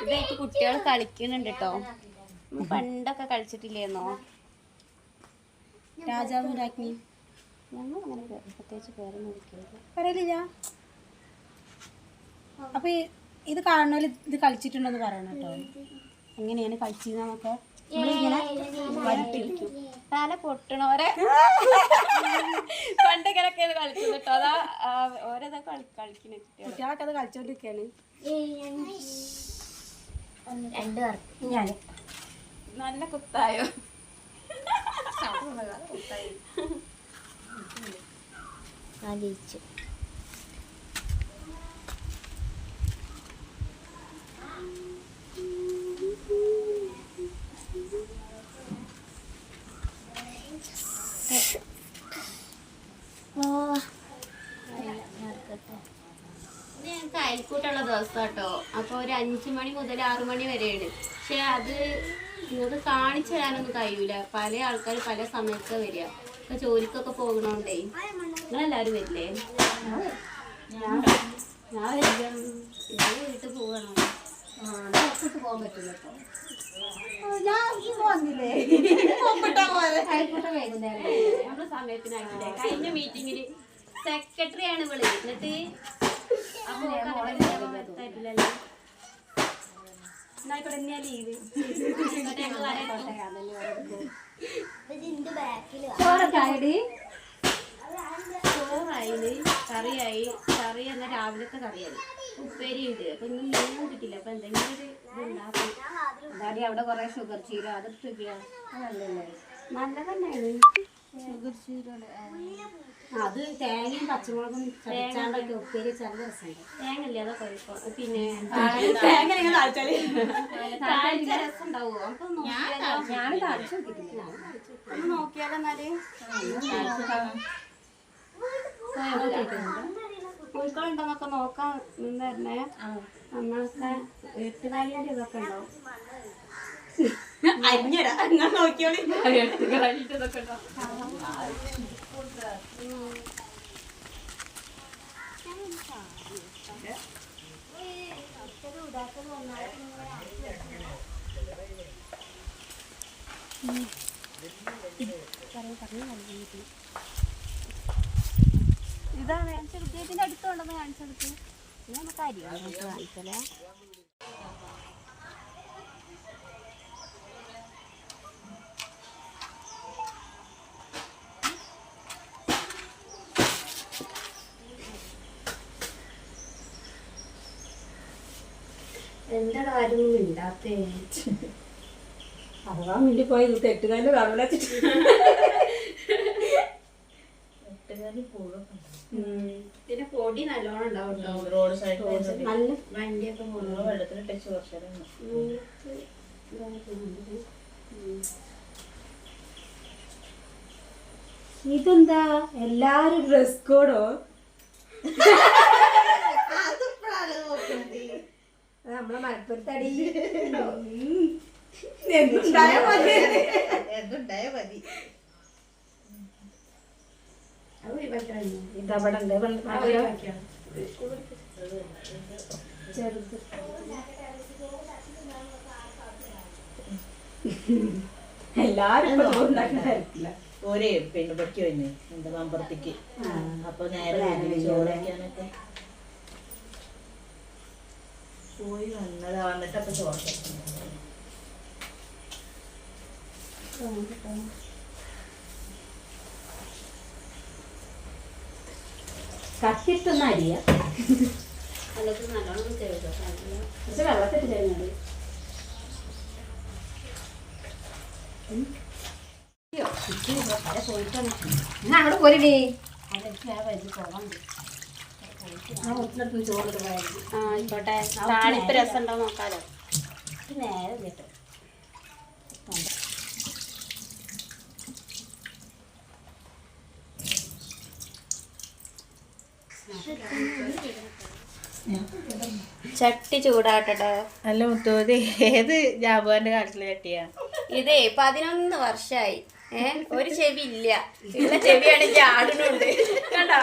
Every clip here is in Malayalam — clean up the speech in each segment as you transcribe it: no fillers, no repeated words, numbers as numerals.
ഇതായിട്ട് കുട്ടികൾ കളിക്കുന്നുണ്ട് കേട്ടോ. പണ്ടൊക്കെ കളിച്ചിട്ടില്ലേന്നോ രാജാവും രാജ്ഞി? ഞങ്ങൾ അങ്ങനെ പ്രത്യേകിച്ച് പേരൊന്നും പറയലില്ല. അപ്പൊ ഇത് കാണുന്നവര് ഇത് കളിച്ചിട്ടുണ്ടെന്ന് പറയണം കേട്ടോ. എങ്ങനെയാണ് കളിച്ചതെന്നൊക്കെ ഇങ്ങനെ വലിക്കും. തല പൊട്ടണോരെ പണ്ടൊക്കെ കളിച്ചത് കേട്ടോ. അതാ ഓരോതാ കളിക്കുന്ന കുട്ടികളൊക്കെ അത് കളിച്ചോണ്ടിരിക്കാണ്. ഞാൻ നല്ല കുത്തായോ ജയിച്ചു. ഞങ്ങൾക്ക് അയൽക്കൂട്ടുള്ള ദിവസം കേട്ടോ. അപ്പോൾ ഒരു 5 മണി മുതൽ 6 മണി വരെയാണ്. പക്ഷെ അത് നിങ്ങൾക്ക് കാണിച്ചു തരാനൊന്നും കഴിയൂല. പല ആൾക്കാർ പല സമയത്താണ് വരിക. ഇപ്പൊ ജോലിക്കൊക്കെ പോകണോണ്ടേ. നിങ്ങളെല്ലാവരും വരില്ലേ? ഞാൻ വീട്ടിൽ പോകണം. പോകാൻ പറ്റില്ല. നമ്മുടെ സമയത്തിനായിട്ടില്ലേ. കഴിഞ്ഞ മീറ്റിങ്ങില് സെക്രട്ടറി ആണ് ഇവള്. എന്നിട്ട് ലീവ് ചോറായി, കറിയായി. കറി എന്നാൽ രാവിലത്തെ കറിയായി. ഉപ്പേരി ഉണ്ട്. അപ്പൊ ഇന്ന് മീനും കിട്ടില്ല. അപ്പൊ എന്തെങ്കിലും ഒരു ഇതുണ്ടാക്കും. അവിടെ കൊറേ ഷുഗർ ചീര അതെടുത്ത് നല്ല തന്നെയാണ് ഷുഗർ ചീര. അത് തേങ്ങയും പച്ചമുളകും ചതച്ചാണ്ടൊക്കെ ഉപ്പേരി നല്ല രസമുണ്ട്. തേങ്ങല്ലേ അതൊക്കെ പിന്നെ രസം ഉണ്ടാവുമോ? ഞാൻ താഴ്ച നോക്കിയിട്ടില്ല. ഒന്ന് നോക്കിയാലെന്നാല് കോഴിക്കോളുണ്ടോന്നൊക്കെ നോക്കാൻ നിന്നേ. നമ്മളൊക്കെ എട്ടുകാലിന്റെ ഇതൊക്കെ ഉണ്ടാവും. നോക്കിയോളി എട്ടുകാലിന്റെ ഇതൊക്കെ ഉണ്ടാവും. ഇതാണ് കാണിച്ചെടുത്ത്. ഇതിന്റെ അടുത്തുണ്ടെന്ന് കാണിച്ചെടുത്ത്. നമുക്ക് അരിയാണ് കാണിക്കലേ. എന്താണ് ആരും ഇല്ലാത്തേ? അഥവാ വേണ്ടി പോയി തെട്ടുകാലിൽ കാണൂല. പിന്നെ പൊടി നല്ലോണം ഉണ്ടാവും. റോഡ് സൈഡ് നല്ല വണ്ടിയൊക്കെ പോകുന്നു. വെള്ളത്തിൽ ടച്ച് കുറച്ചു. ഇതെന്താ എല്ലാരും ഡ്രസ് കോഡോ? നമ്മളെ മലപ്പുറത്തടി എന്തുണ്ടായ മതി. ഇതവിടെ ഉണ്ട് ചെറുത്. എല്ലാരും ഒരേ പിന്നെ പൊക്കി വന്നെ എന്റെ മമ്പറത്തേക്ക്. അപ്പൊ നേരെ ചോറയ്ക്കാനൊക്കെ പോയി വന്നതാ. വന്നിട്ട് അപ്പൊ ചോറ് കത്തിട്ടുന്ന അരിയ നല്ലോണം ചെയ്തോ. പക്ഷെ വെള്ളത്തിട്ട് ചെയ്യുന്നത് അങ്ങോട്ട് പോരടി. ചോറ് ആയിക്കോട്ടെ. താളിപ്പ് രസം ഉണ്ടോ നോക്കാലോ. നേരെ കേട്ടോ. ചട്ടി ചൂടാട്ടെ. അല്ല മുത്തോതി ഏത് ജാബുവിന്റെ കാട്ടിലെ ചട്ടിയാ? ഇതേ 11 വർഷമായി. ഒരു ചെവി ഇല്ല, ഉള്ള ചെവിയാണെങ്കിൽ ആടുന്നുണ്ട്. കണ്ടോ,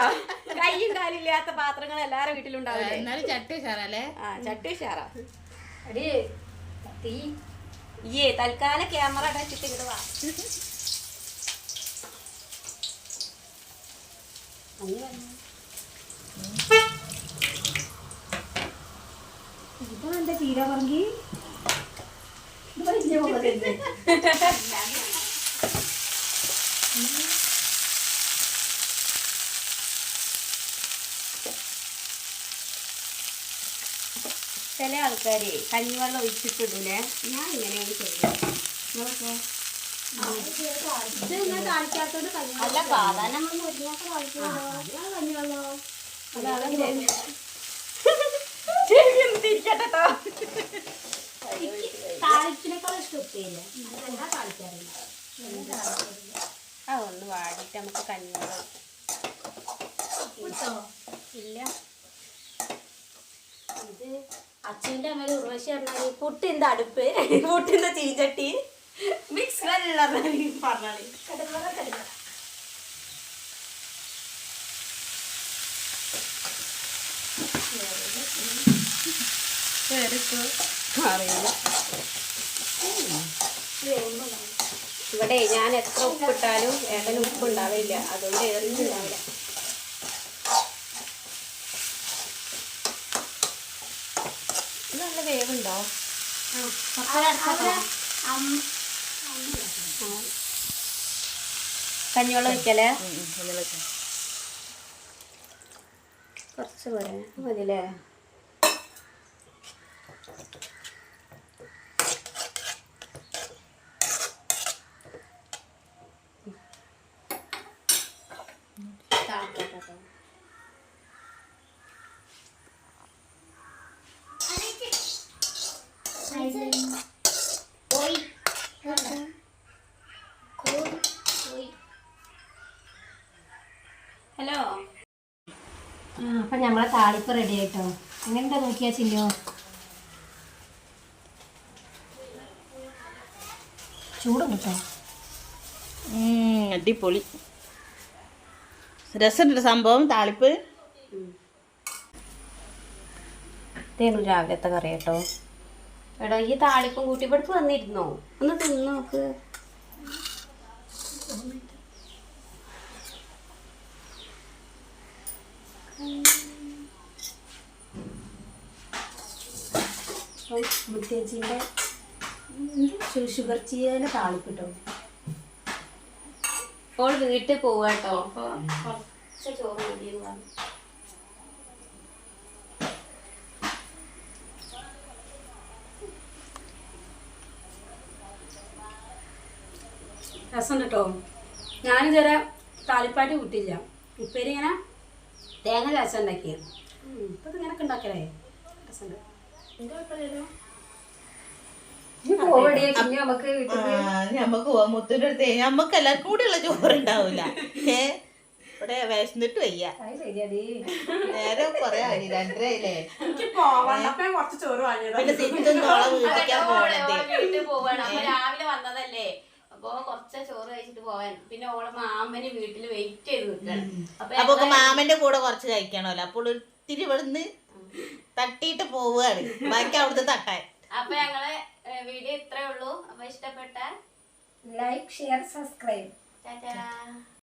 കയ്യും കാലില്ലാത്ത പാത്രങ്ങൾ എല്ലാരും വീട്ടിലുണ്ടാവില്ലേ? എന്നാലും ചട്ടി ഉഷാറല്ലേ? ആ ചട്ടി ഉഷാറാ. അടി തീ ഇയ്യേ തൽക്കാലം ക്യാമറ അടച്ചിട്ട് ഇങ്ങോട്ട് വാ. ഇപ്പൊ എന്താ ചീര പറങ്കി ഇത് വലിയ മുഖത്തല്ലേ? ചില ആൾക്കാര് കഞ്ഞിവെള്ളം ഒഴിച്ചിട്ടിടൂലേ, ഞാൻ ഇങ്ങനെയാണ് ചെയ്യുന്നത്. നോക്കോ, ഇത് ഇങ്ങനെ താളിക്കാത്തോണ്ട് അല്ല സാധാരണ നമ്മൾ മുരിങ്ങാക്ക താളിക്കുമല്ലോ. താളിക്കിനേക്കാളും ഇഷ്ടം ഉപ്പയില്ല. എന്താ താളിക്കാറില്ല. അതൊന്ന് വാടിയിട്ട് നമുക്ക് കഞ്ഞിവെള്ളം ഇല്ല. ഇത് അച്ഛൻ്റെ അമ്മ ഉർവശി പറഞ്ഞാൽ പുട്ടിൻ്റെ അടുപ്പ്, പുട്ടിൻ്റെ ചീഞ്ചട്ടി, മിക്സ് പറഞ്ഞാൽ കടുക്ക അറിയില്ല. ഇവിടെ ഞാൻ എത്ര ഉപ്പിട്ടാലും ഏട്ടന് ഉപ്പ് ഉണ്ടാവില്ല, അതുകൊണ്ട് ഏറിയിട്ടുണ്ടാവില്ല. ഇത് നല്ല വേവുണ്ടോ? കഞ്ഞിവെള്ളം വെക്കല്ലേ? കുറച്ച് പോരെ മതില്ലേ? ഹലോ, അപ്പം നമ്മളെ താളിപ്പ് റെഡി ആയിട്ടോ. എങ്ങനെയുണ്ടോ നോക്കിയാ ചില്ലോ? ചൂടും കിട്ടോ? അടിപൊളി രസമുണ്ട് സംഭവം. താളിപ്പ് ഇതേനു രാവിലത്തെ കറി കേട്ടോ. എടാ ഈ താളിപ്പും കൂട്ടിപ്പെടുത്ത് വന്നിരുന്നോ? ഒന്ന് തിന്ന് നോക്ക്. മുത്തേച്ചിൻ്റെ ഷുഗർ ചീരേൻ്റെ താളിപ്പിട്ടോ. ഇപ്പോൾ വീട്ടിൽ പോവാട്ടോ. അപ്പൊ കുറച്ച് ചോറ് മതിയെന്ന് പറഞ്ഞു. രസം കേട്ടോ. ഞാനിതുവരെ താളിപ്പായിട്ട് കൂട്ടിയില്ല. ഉപ്പേരി ഇങ്ങനെ തേങ്ങ രസം ഉണ്ടാക്കിയത്. ഇപ്പം ഇങ്ങനെയൊക്കെ ഉണ്ടാക്കലേ രസമുണ്ട്. ഞമ്മക്ക് മുത്തിന്റെ അടുത്ത് ഞമ്മക്ക് എല്ലാവർക്കും കൂടിയുള്ള ചോറുണ്ടാവൂല. ഇവിടെ വിശന്നിട്ട് വയ്യ. നേരെ കൊറേ ആയി, 2:30 പിന്നെ സിറ്റൊന്നോളെ വീട്ടിക്കാൻ പോണത്. വീട്ടിൽ പോവാണ്. അപ്പൊ രാവിലെ വന്നതല്ലേ, അപ്പൊ കുറച്ച് ചോറ് കഴിച്ചിട്ട് പോവാൻ. പിന്നെ ഓളെ മാമന് വീട്ടിൽ വെയിറ്റ് ചെയ്ത് നിൽക്കണം. അപ്പൊ മാമന്റെ കൂടെ കുറച്ച് കഴിക്കണമല്ലോ. അപ്പോൾ ഒത്തിരി ഇവിടുന്ന് തട്ടിയിട്ട് പോവുകയാണ്, ബാക്കി അവിടുത്തെ തട്ടാൻ. അപ്പൊ ഞങ്ങളെ വീഡിയോ ഇത്രേ ഉള്ളൂ. അപ്പൊ ഇഷ്ടപ്പെട്ട ലൈക്ക്, ഷെയർ, സബ്സ്ക്രൈബ്. ടാറ്റാ.